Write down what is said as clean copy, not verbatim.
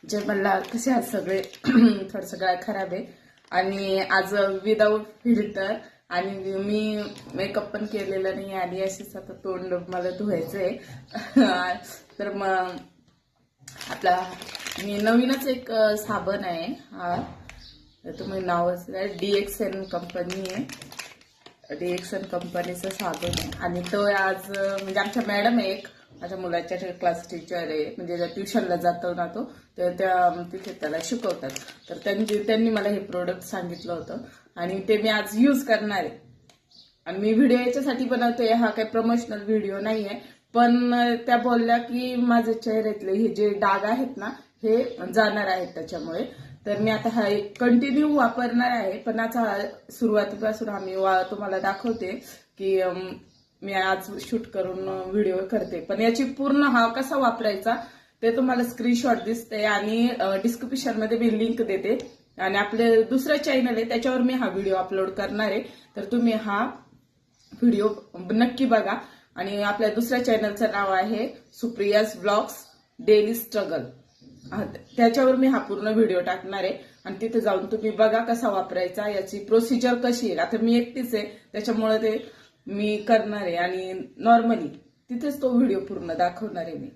जे मला कसे आज सगळे थोडं सगळं खराब आहे आणि आज विदाऊट फिल्टर आणि मी मेकअप पण केलेला नाही आणि अशीच आता तोंड मला धुवायचंय. तर मग आपला मी नवीनच एक साबण आहे हा, तुम्ही नावच DXN कंपनी आहे. DXN कंपनीचं साबण आहे आणि तो आज म्हणजे आमच्या मॅडम आहे, एक माझ्या मुलाच्या क्लास टीचर आहे, म्हणजे ट्युशनला जातो ना तो, तर त्या तिथे त्याला शिकवतात. तर त्यांनी मला हे प्रोडक्ट सांगितलं होतं आणि ते मी आज यूज करणार आहे. आणि मी व्हिडिओ याच्यासाठी बनवतोय, हा काही प्रमोशनल व्हिडिओ नाहीये, पण त्या बोलल्या की माझे चेहऱ्यातले हे जे डाग आहेत ना हे जाणार आहेत त्याच्यामुळे. तर मी आता हा कंटिन्यू वापरणार आहे, पण आता सुरुवातीपासून आम्ही तुम्हाला दाखवते की मी आज शूट करून व्हिडिओ करते, पण याची पूर्ण हा कसा वापरायचा ते तुम्हाला स्क्रीनशॉट दिसते आणि डिस्क्रिप्शन मध्ये मी लिंक देते. आणि आपले दुसरं चॅनल आहे त्याच्यावर मी हा व्हिडिओ अपलोड करणार आहे, तर तुम्ही हा व्हिडिओ नक्की बघा. आणि आपल्या दुसऱ्या चॅनलचं नाव आहे सुप्रियाज ब्लॉग्स डेली स्ट्रगल, त्याच्यावर मी हा पूर्ण व्हिडिओ टाकणार आहे आणि तिथे जाऊन तुम्ही बघा कसा वापरायचा, याची प्रोसिजर कशी आहे. आता मी एकटीच आहे त्याच्यामुळे ते मी करणार आहे आणि नॉर्मली तिथेच तो व्हिडिओ पूर्ण दाखवणार आहे मी.